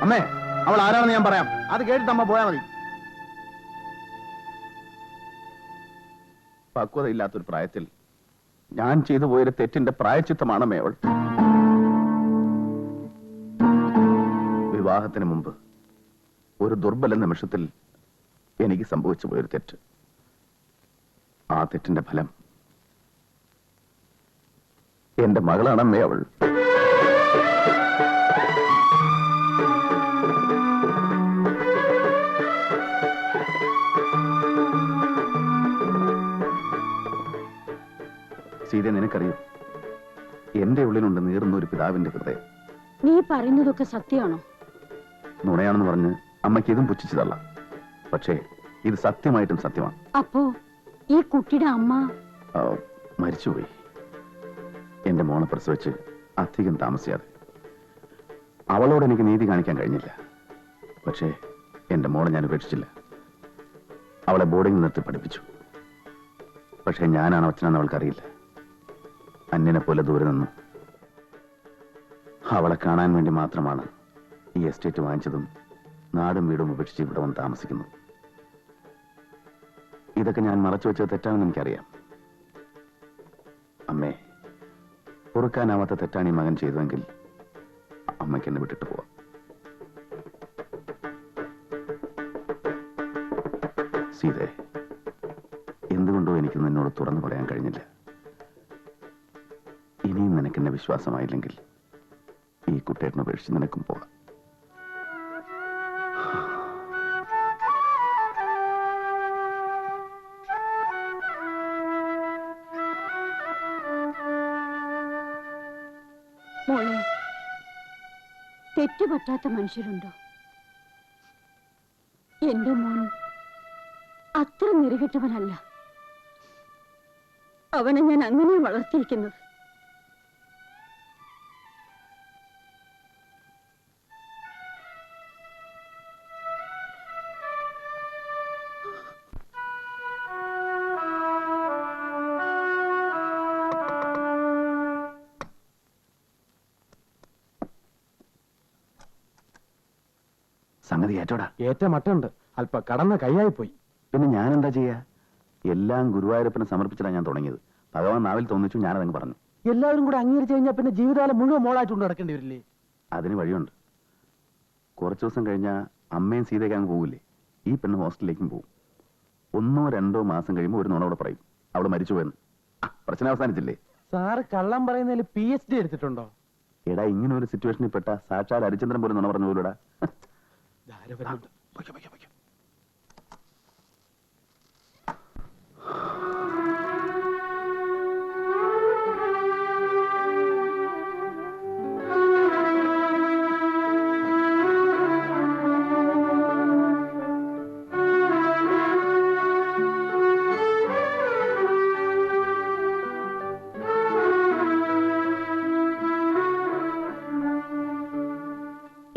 അമ്മേ, അവൾ ആരാണെന്ന് ഞാൻ പറയാം. അത് കേട്ടിട്ട് അമ്മ പോയാൽ മതി. പക്വതയില്ലാത്തൊരു പ്രായത്തിൽ ഞാൻ ചെയ്തു പോയൊരു തെറ്റിന്റെ പ്രായച്ചിത്തമാണ് അമ്മേ അവൾ. വിവാഹത്തിന് മുമ്പ് ഒരു ദുർബല നിമിഷത്തിൽ എനിക്ക് സംഭവിച്ചു പോയൊരു തെറ്റ്. ആ തെറ്റിന്റെ ഫലം എന്റെ മകളാണമ്മേ അവൾ. സീത, നിനക്കറിയോ, എന്റെ ഉള്ളിലുണ്ട് നീറുന്ന ഒരു പിതാവിന്റെ ഹൃദയം. നീ പറയുന്നതൊക്കെ സത്യമാണോ? നുണയാണെന്ന് പറഞ്ഞ് അമ്മയ്ക്ക് ഇതും പുച്ഛിച്ചു തള്ളാം. പക്ഷേ ഇത് സത്യമായിട്ടും സത്യമാണ്. അപ്പോ ഈ കുട്ടിയുടെ അമ്മ മരിച്ചുപോയി. എന്റെ മോളെ പ്രസവിച്ച് അധികം താമസിയാതെ. അവളോട് എനിക്ക് നീതി കാണിക്കാൻ കഴിഞ്ഞില്ല. പക്ഷേ എന്റെ മോളെ ഞാൻ ഉപേക്ഷിച്ചില്ല. അവളെ ബോർഡിംഗ് നിർത്തി പഠിപ്പിച്ചു. പക്ഷേ ഞാനാണ് അച്ഛനെന്ന് അവൾക്കറിയില്ല. അന്യനെ പോലെ ദൂരെ നിന്നു അവളെ കാണാൻ വേണ്ടി മാത്രമാണ് ഈ എസ്റ്റേറ്റ് വാങ്ങിച്ചതും നാടും വീടും ഉപേക്ഷിച്ച് ഇവിടെ വന്ന് താമസിക്കുന്നു. ഇതൊക്കെ ഞാൻ മറച്ചു വെച്ചത് തെറ്റാണെന്ന് എനിക്കറിയാം. അമ്മേ, പൊറുക്കാനാവാത്ത തെറ്റാണ് ഈ മകൻ ചെയ്തതെങ്കിൽ അമ്മയ്ക്ക് എന്നെ വിട്ടിട്ട് പോവാം. സീതേ, എന്തുകൊണ്ടോ എനിക്ക് നിന്നോട് തുറന്നു പറയാൻ കഴിഞ്ഞില്ല. ഇനിയും നിനക്കെന്നെ വിശ്വാസമായില്ലെങ്കിൽ ഈ കുട്ടേട്ടനെ ഉപേക്ഷിച്ച് നിനക്കും പോകാം. മോളെ, തെറ്റുപറ്റാത്ത മനുഷ്യരുണ്ടോ? എന്റെ മോൻ അത്ര നെറുകെട്ടവനല്ല. അവനെ ഞാൻ അങ്ങനെ വളർത്തിയിരിക്കുന്നത്. സംഗതി ഏറ്റോടാ. ഏറ്റ മട്ടുണ്ട്. അല്പ കടന്ന കൈയായി പോയി. പിന്നെ ഞാൻ എന്താ ചെയ്യാ? എല്ലാം ഗുരുവായൂരപ്പനെ സമർപ്പിച്ചിട്ടാണ് ഞാൻ തുടങ്ങിയത്. ഭഗവാൻ നാവിൽ തോന്നിച്ചു, ഞാനതങ്ങ് പറഞ്ഞു. എല്ലാവരും കൂടെ അംഗീകരിച്ചു കഴിഞ്ഞാൽ പിന്നെ ജീവിതകാലം മുഴുവൻ മോളായിട്ടുണ്ട് നടക്കേണ്ടി വരില്ലേ? അതിന് വഴിയുണ്ട്. കുറച്ചു ദിവസം കഴിഞ്ഞാൽ അമ്മയും സീതയ്ക്ക് അങ്ങ് പോകില്ലേ? ഈ പെണ്ണ് ഹോസ്റ്റലിലേക്കും പോകും. 1 or 2 മാസം കഴിയുമ്പോൾ ഒരു നുണ പറയും, അവിടെ മരിച്ചു പോയെന്ന്. പ്രശ്നം അവസാനിച്ചില്ലേ? സാറ് കള്ളം പറയുന്നതിൽ PhD എടുത്തിട്ടുണ്ടോ? എടാ, ഇങ്ങനെ ഒരു സിറ്റുവേഷനിൽ പെട്ട സാക്ഷാൽ ഹരിചന്ദ്രൻ പോലും നുണ പറഞ്ഞു പോലൂടാ.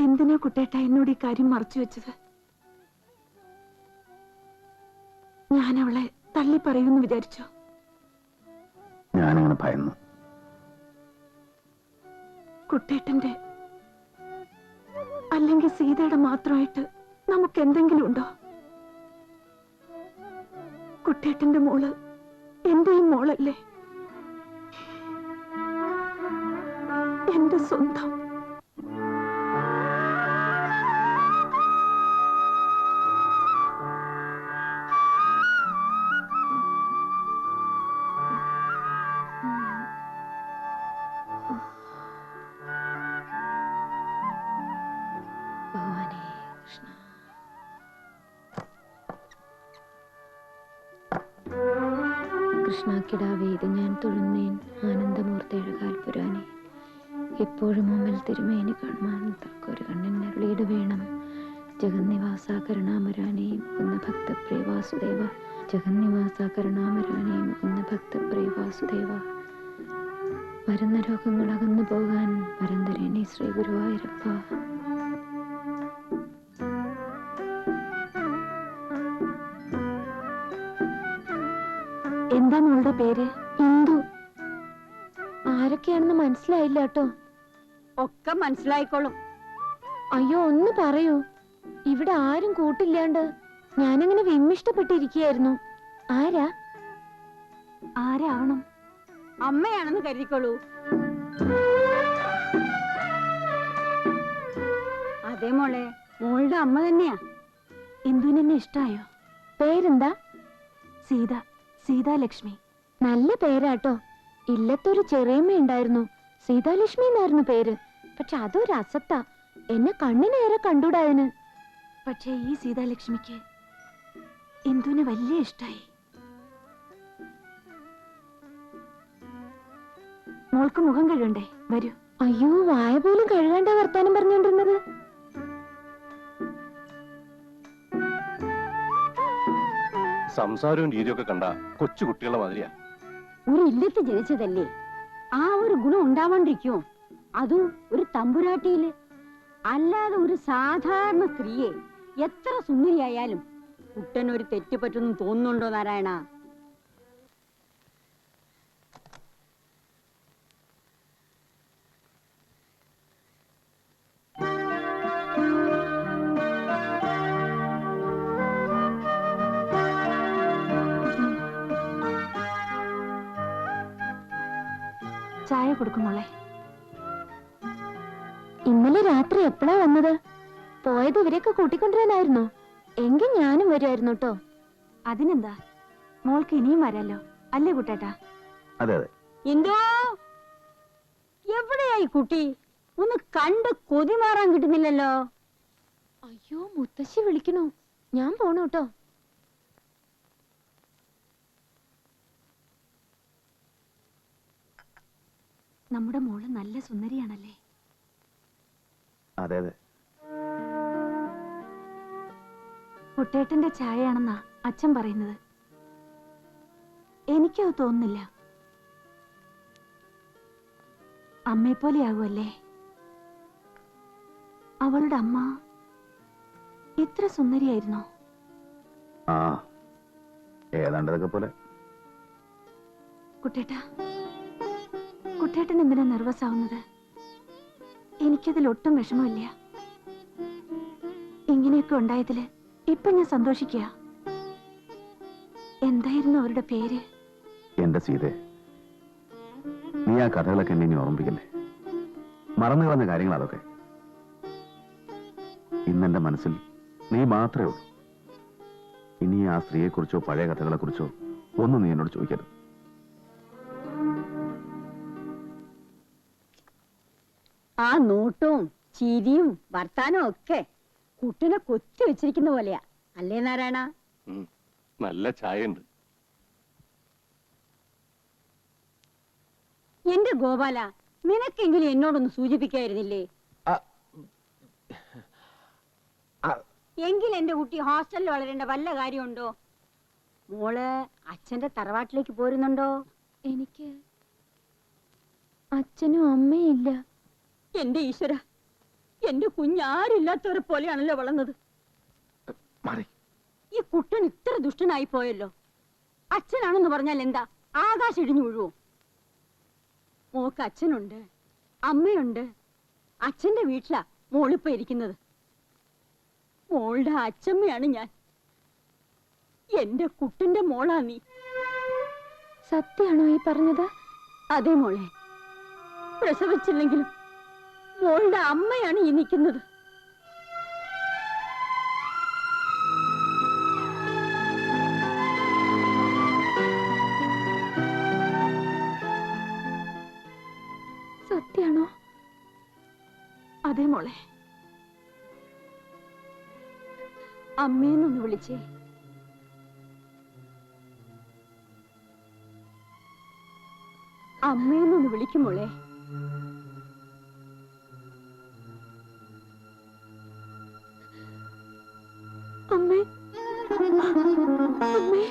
എന്തിനാ കുട്ടേട്ട എന്നോട് ഈ കാര്യം മറച്ചു വെച്ചത്? ഞാൻ അവളെ തള്ളി പറയുമെന്ന് വിചാരിച്ചോ? ഞാനങ്ങനെ ഭയന്നു. കുട്ടേട്ടന്റെ അല്ലെങ്കിൽ സീതയുടെ മാത്രമായിട്ട് നമുക്ക് എന്തെങ്കിലും ഉണ്ടോ? കുട്ടേട്ടന്റെ മോള് എന്റെയും മോളല്ലേ, എന്റെ സ്വന്തം. കൃഷ്ണാക്കിടാവേ, ഇത് ഞാൻ തൊഴുന്നേൻ ആനന്ദമൂർത്തിയുടെ കാൽപുരാനെ. എപ്പോഴും മുമ്പിൽ തിരുമേനി കാണുവാൻ തക്കൊരു കണ്ണിന് അരുളീട് വേണം. ജഗന്നിവാസ കരുണാമരാനേ മുകുന്ന ഭക്തപ്രിയ വാസുദേവ. ജഗന്നിവാസ കരുണാമരാനേ മുകുന്ന ഭക്തപ്രിയ വാസുദേവ. വരുന്ന രോഗങ്ങൾ അകന്നു പോകാൻ വരം തരണേ ശ്രീ ഗുരുവായൂരപ്പ. എന്താ മോളുടെ പേര്? ഇന്ദു. ആരൊക്കെയാണെന്ന് മനസ്സിലായില്ല കേട്ടോ. ഒക്കെ മനസ്സിലായിക്കോളും. അയ്യോ ഒന്ന് പറയൂ. ഇവിടെ ആരും കൂട്ടില്ലാണ്ട് ഞാനങ്ങനെ വിമ്മിഷ്ടപ്പെട്ടിരിക്കുകയായിരുന്നു. ആരാ? ആരാവണം? അമ്മയാണെന്ന് കരുതിക്കോളൂ. അതെ മോളെ, മോളുടെ അമ്മ തന്നെയാ. ഇന്ദുവിനെന്നെ ഇഷ്ടായോ? പേരെന്താ? സീത, സീതാലക്ഷ്മി. നല്ല പേരാട്ടോ. ഇല്ലത്തൊരു ചെറിയമ്മ ഉണ്ടായിരുന്നു, സീതാലക്ഷ്മി എന്നായിരുന്നു പേര്. പക്ഷെ അതൊരു അസത്താ, എന്നെ കണ്ണിനേറെ കണ്ടൂടായന്. പക്ഷേ ഈ സീതാലക്ഷ്മിക്ക് ഇന്ദുവിനെ വലിയ ഇഷ്ടായി. മോൾക്ക് മുഖം കഴുകണ്ടേ? വരൂ. അയ്യോ, വായ പോലും കഴുകാണ്ട വർത്താനം പറഞ്ഞോണ്ടിരുന്നത്. സംസാരവും രീതിയൊക്കെ കണ്ട കൊച്ചു കുട്ടികളുടെ മാതിരിയാ. ഒരു ഇല്ലത്ത് ജനിച്ചതല്ലേ, ആ ഒരു ഗുണം ഉണ്ടാവാണ്ടിരിക്കുമോ? അതും ഒരു തമ്പുരാട്ടിയില്. അല്ലാതെ ഒരു സാധാരണ സ്ത്രീയെ എത്ര സുന്ദരിയായാലും കുട്ടനൊരു തെറ്റ് പറ്റുന്നു തോന്നുന്നുണ്ടോ നാരായണ? ചായ കൊടുക്കും മോളെ. ഇന്നലെ രാത്രി എപ്പോഴാ വന്നത്? പോയത് ഇവരെയൊക്കെ കൂട്ടിക്കൊണ്ടുവരാനായിരുന്നോ? എങ്കിൽ ഞാനും വരുമായിരുന്നു കേട്ടോ. അതിനെന്താ, മോൾക്ക് ഇനിയും വരാലോ, അല്ലേ കുട്ടേട്ടാ? അതെ അതെ. എന്തോ എവിടെയായി കുട്ടി? ഒന്ന് കണ്ട് കൊതി മാറാൻ കിട്ടുന്നില്ലല്ലോ. അയ്യോ, മുത്തശ്ശി വിളിക്കണു. ഞാൻ പോണു കേട്ടോ. നമ്മുടെ മോള് നല്ല സുന്ദരിയാണല്ലേ? അതെ അതെ. കുട്ടേട്ടന്റെ ചായയാണെന്നാ അച്ഛൻ പറയുന്നത്. എനിക്കത് തോന്നുന്നില്ല. അമ്മയെപ്പോലെയാകുമല്ലേ? അവളുടെ അമ്മ ഇത്ര സുന്ദരിയായിരുന്നോ? ആ, ഏതാണ്ടതൊക്കെ പോലെ. കുട്ടേട്ടാ, കുട്ടേട്ടൻ എന്തിനാ നെർവസ് ആവുന്നത്? എനിക്കതിൽ ഒട്ടും വിഷമമില്ല. ഇങ്ങനെയൊക്കെ ഉണ്ടായതില് ഇപ്പൊ ഞാൻ സന്തോഷിക്കുക. എന്തായിരുന്നു അവരുടെ പേര്? എന്റെ സീതെ, നീ ആ കഥകളൊക്കെ എന്നെ ഇനി ഓർമ്മിപ്പിക്കല്ലേ. മറന്നു കളഞ്ഞ കാര്യങ്ങൾ അതൊക്കെ. ഇന്നെന്റെ മനസ്സിൽ നീ മാത്രമേ ഉള്ളൂ. ഇനി ആ സ്ത്രീയെക്കുറിച്ചോ പഴയ കഥകളെക്കുറിച്ചോ ഒന്നും നീ എന്നോട് ചോദിക്കരുത്. ആ നോട്ടവും ചിരിയും വർത്താനവും ഒക്കെ കുട്ടിനെ കൊത്തി വെച്ചിരിക്കുന്ന പോലെയാ, അല്ലേ നാരായണ? നല്ല ചായയുണ്ട്. എന്റെ ഗോപാല, നിനക്കെങ്കിലും എന്നോടൊന്ന് സൂചിപ്പിക്കായിരുന്നില്ലേ? എങ്കിൽ എന്റെ കുട്ടി ഹോസ്റ്റലിൽ വളരേണ്ട വല്ല കാര്യമുണ്ടോ? മോള് അച്ഛന്റെ തറവാട്ടിലേക്ക് പോരുന്നുണ്ടോ? എനിക്ക് അച്ഛനും അമ്മയും ഇല്ല. എന്റെ ഈശ്വര, എന്റെ കുഞ്ഞാരില്ലാത്തവരെ പോലെയാണല്ലോ വളർന്നത്. ഈ കുട്ടൻ ഇത്ര ദുഷ്ടനായി പോയല്ലോ. അച്ഛനാണെന്ന് പറഞ്ഞാൽ എന്താ, ആകാശം ഇടിഞ്ഞു വീഴുവോ? മോക്ക് അച്ഛനുണ്ട്, അമ്മയുണ്ട്. അച്ഛന്റെ വീട്ടിലാ മോളിപ്പോ ഇരിക്കുന്നത്. മോളുടെ അച്ഛമ്മയാണ് ഞാൻ. എന്റെ കുട്ടന്റെ മോളാ നീ. സത്യാണോ ഈ പറഞ്ഞത്? അതെ മോളെ, പ്രസവിച്ചില്ലെങ്കിലും മോളുടെ അമ്മയാണ് ഈ നിൽക്കുന്നത്. സത്യാണോ? അതെ മോളെ. അമ്മയെന്നൊന്ന് വിളിച്ചേ. അമ്മയെന്നൊന്ന് വിളിക്കും മോളെ. അമ്മേ, അമ്മേ.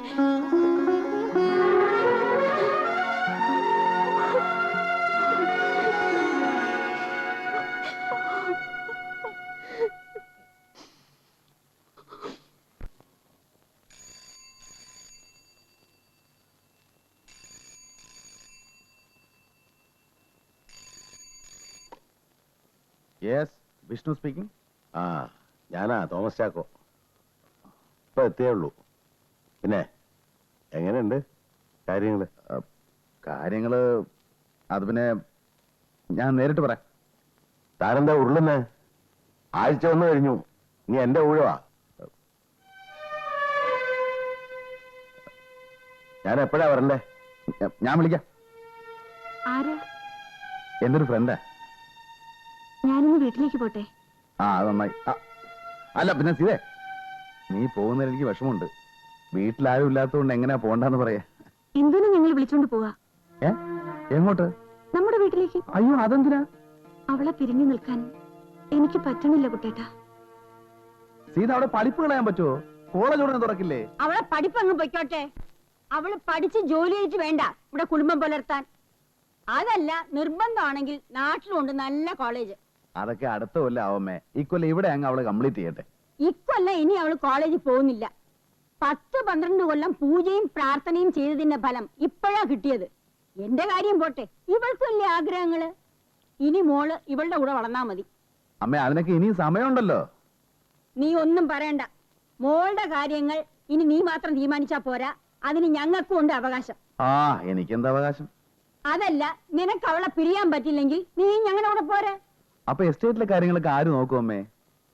Yes, Vishnu speaking. ആ ഞാനാ തോമസ് ചാക്കോ. ഇപ്പൊ എത്തിയേ ഉള്ളൂ. പിന്നെ എങ്ങനെയുണ്ട് കാര്യങ്ങള്? കാര്യങ്ങള് അത് പിന്നെ ഞാൻ നേരിട്ട് പറയാം. താനെന്താ ഉരുളുന്നേ? ആഴ്ച വന്നു കഴിഞ്ഞു, നീ എന്റെ ഊഴവാ. ഞാൻ എപ്പോഴാ വരണ്ടേ? ഞാൻ വിളിക്കാം. ആരാ? എൻ്റെ ഒരു ഫ്രണ്ടാ. ഞാനിന്ന് വീട്ടിലേക്ക് പോട്ടെ? ആ അത് നന്നായി. അല്ല പിന്നെ സീതേ, നീ പോകുന്നതിൽ എനിക്ക് വിഷമമുണ്ട്. വീട്ടിലാരും ഇല്ലാത്തതുകൊണ്ട് എങ്ങനെയാ പോണ്ടെന്ന് പറയാ. എന്തിനു ഞങ്ങൾ വിളിച്ചോണ്ട് പോവാ? എങ്ങോട്ട്? നമ്മുടെ വീട്ടിലേക്ക്. അയ്യോ അതെന്തിനാ? അവളെ പിരിഞ്ഞു നിൽക്കാൻ എനിക്ക് പറ്റണില്ല കുട്ടേട്ടാ. സീത അവിടെ പഠിപ്പ് കളയാൻ പറ്റുമോ? കോളേജ് ഉടനെ തുറക്കില്ലേ? അവളെ പഠിപ്പ് അങ്ങ് പൊയ്ക്കോട്ടെ. അവള് പഠിച്ച് ജോലി ചെയ്തിട്ട് വേണ്ട ഇവിടെ കുടുംബം പുലർത്താൻ. അതല്ല നിർബന്ധമാണെങ്കിൽ നാട്ടിലുണ്ട് നല്ല കോളേജ്. അതൊക്കെ അടുത്ത കൊല്ലം ആവമ്മേ. ഇക്കൊല്ലം ഇവിടെ അങ്ങ് അവള് കംപ്ലീറ്റ് ചെയ്യട്ടെ. ഇക്കൊല്ലം ഇനി അവള് കോളേജിൽ പോകുന്നില്ല. 10-12 കൊല്ലം പൂജയും പ്രാർത്ഥനയും ചെയ്തതിന്റെ ഫലം ഇപ്പോഴാ കിട്ടിയത്. എന്റെ കാര്യം പോട്ടെ, ഇവൾക്ക് വലിയ ആഗ്രഹങ്ങള്. ഇനി മോള് ഇവളുടെ കൂടെ വളർന്നാ മതി. അമ്മേ അതിനൊക്കെ ഇനിയും സമയമുണ്ടല്ലോ. നീ ഒന്നും പറയണ്ട. മോളുടെ കാര്യങ്ങൾ ഇനി നീ മാത്രം തീരുമാനിച്ചാ പോരാ, അതിന് ഞങ്ങൾക്കും ഉണ്ട് അവകാശം. എനിക്കെന്താ അവകാശം? അതല്ല, നിനക്ക് അവളെ പിരിയാൻ പറ്റില്ലെങ്കിൽ നീ ഞങ്ങളുടെ കൂടെ പോരെ. അപ്പൊ എസ്റ്റേറ്റിലെ കാര്യങ്ങളൊക്കെ ആര് നോക്കും അമ്മേ?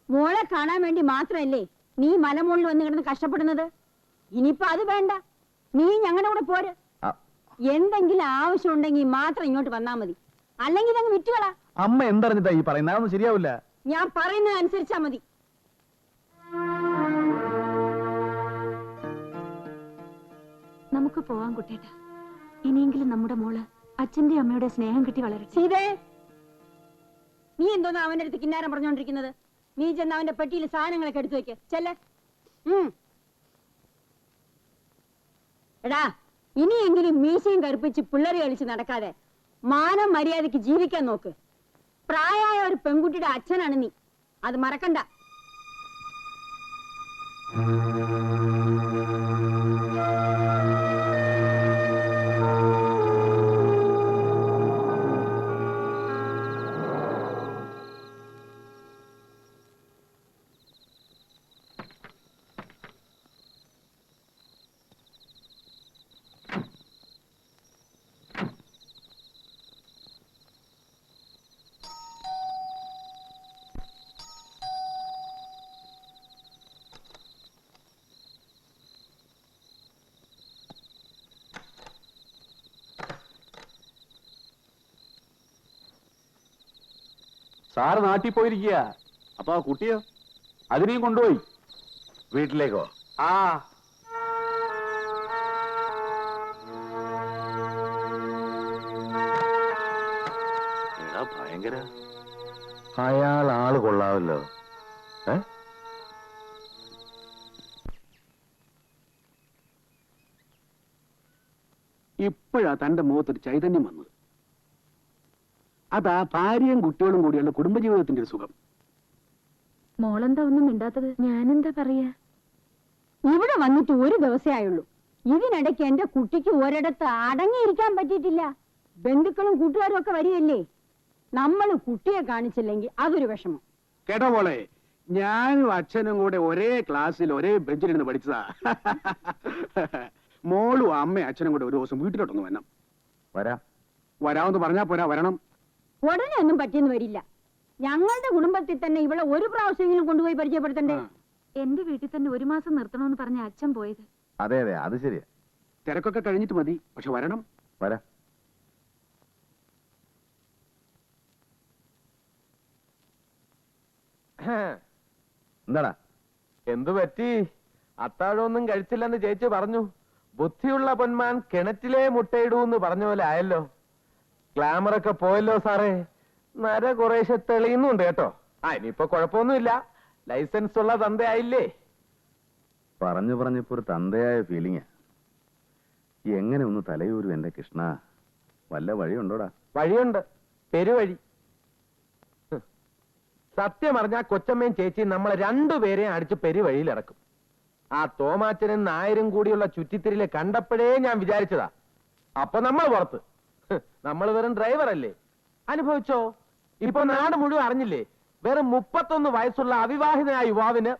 മോളെ കാണാൻ വേണ്ടി മാത്രമല്ലേ നീ മലമുകളിൽ വന്ന് കിടന്ന് കഷ്ടപ്പെടുന്നത്. ഇനിയിപ്പോ അത് വേണ്ട, നീ ഞങ്ങളുടെ കൂടെ പോര്. എന്തെങ്കിലും ആവശ്യം ഉണ്ടെങ്കിൽ മാത്രം ഇങ്ങോട്ട് വന്നാ മതി, അല്ലെങ്കിൽ അങ്ങ് വിറ്റുകളാ. അമ്മ എന്തറിഞ്ഞിട്ടാ ഈ പറയുന്നത്? അതൊന്നും ശരിയാവില്ല. ഞാൻ പറയുന്നത് അനുസരിച്ചാ മതി. നമുക്ക് പോവാൻ കുട്ടേട്ടാ. ഇനിയെങ്കിലും നമ്മുടെ മോള് അച്ഛന്റെ അമ്മയുടെ സ്നേഹം കിട്ടി വളരട്ടെ. സീതേ, നീ എന്തോന്നാ അവന്റെ അടുത്ത് കിന്നാരം പറഞ്ഞോണ്ടിരിക്കുന്നത്? നീ ചെന്ന് അവന്റെ പെട്ടിയിൽ സാധനങ്ങളൊക്കെ എടുത്തു വെക്ക്. ചെല്ലേ. എടാ, ഇനിയെങ്കിലും മീശയും കറുപ്പിച്ച് പിള്ളേരെ കളിച്ച് നടക്കാതെ മാനം മര്യാദയ്ക്ക് ജീവിക്കാൻ നോക്ക്. പ്രായമായ ഒരു പെൺകുട്ടിയുടെ അച്ഛനാണ് നീ, അത് മറക്കണ്ട. സാറ് നാട്ടിൽ പോയിരിക്കുക. അപ്പൊ ആ കുട്ടിയോ? അതിനെയും കൊണ്ടുപോയി. വീട്ടിലേക്കോ? ഭയങ്കര. അയാൾ ആള് കൊള്ളാമല്ലോ. ഇപ്പോഴാ തന്റെ മുഖത്തൊരു ചൈതന്യം വന്നത്. അതാ ഭാര്യയും കുട്ടികളും കൂടിയുള്ള കുടുംബജീവിതത്തിന്റെ ഒരു സുഖം. മോളെന്താ ഒന്നും മിണ്ടാത്തത്? ഞാനെന്താ പറയാ? ഇവിടെ വന്നിട്ട് ഒരു ദിവസമേ ആയുള്ളൂ. ഇതിനിടയ്ക്ക് എന്റെ കുട്ടിക്ക് ഒരിടത്ത് അടങ്ങിയിരിക്കാൻ പറ്റിയിട്ടില്ല. ബന്ധുക്കളും കൂട്ടുകാരും ഒക്കെ വരികയല്ലേ. നമ്മൾ കുട്ടിയെ കാണിച്ചില്ലെങ്കിൽ അതൊരു വിഷമം. കേട്ടോ മോളെ, ഞാനും അച്ഛനും കൂടെ ഒരേ ക്ലാസ്സിൽ ഒരേ ബെഞ്ചിലിരുന്ന് പഠിച്ചതാ. മോളും അമ്മയും അച്ഛനും കൂടെ ഒരു ദിവസം വീട്ടിലോട്ടൊന്ന് വരണം. വരാമെന്ന് പറഞ്ഞാ പോരാ, വരണം. ഉടനെ ഒന്നും പറ്റിയെന്ന് വരില്ല. ഞങ്ങളുടെ കുടുംബത്തിൽ തന്നെ ഇവിടെ ഒരു പ്രാവശ്യമെങ്കിലും കൊണ്ടുപോയി പരിചയപ്പെടുത്തണ്ടേ? എന്റെ വീട്ടിൽ തന്നെ 1 മാസം നിർത്തണമെന്ന് പറഞ്ഞ അച്ഛൻ പോയത്. അതെ അതെ, അത് ശരിയാ. തിരക്കൊക്കെ കഴിഞ്ഞിട്ട് മതി, പക്ഷെ വരണം. വരാം. എന്താടാ? എന്തു പറ്റി? അത്താഴമൊന്നും കഴിച്ചില്ലെന്ന് ചേച്ചി പറഞ്ഞു. ബുദ്ധിയുള്ള പൊന്മാൻ കിണറ്റിലെ മുട്ടയിടൂന്ന് പറഞ്ഞ പോലെ ആയല്ലോ. ഗ്ലാമറൊക്കെ പോയല്ലോ സാറേ. നര കുറേശ്ശെ തെളിയുന്നുണ്ട് കേട്ടോ. ഇനിയിപ്പോ കുഴപ്പമൊന്നുമില്ല, ലൈസൻസ് ഉള്ള തന്തയായില്ലേ. പറഞ്ഞു പറഞ്ഞപ്പോ ഒരു തന്തയായ ഫീലിംഗാ. എങ്ങനെ ഒന്ന് തലയൂരും എന്റെ കൃഷ്ണ? വല്ല വഴിയുണ്ടോടാ? വഴിയുണ്ട്, പെരുവഴി. സത്യം പറഞ്ഞാ കൊച്ചമ്മയും ചേച്ചിയും നമ്മളെ രണ്ടുപേരെയും അടിച്ച് പെരുവഴിയിൽ ഇറക്കും. ആ തോമാച്ചനും നായരും കൂടിയുള്ള ചുറ്റിത്തിരിലെ കണ്ടപ്പോഴേ ഞാൻ വിചാരിച്ചതാ. അപ്പൊ നമ്മൾ പുറത്ത്. നമ്മൾ വെറും ഡ്രൈവർ അല്ലേ? അനുഭവിച്ചോ? ഇപ്പൊ നാട് മുഴുവൻ അറിഞ്ഞില്ലേ വെറും 31 വയസ്സുള്ള അവിവാഹിതനായ യുവാവിന്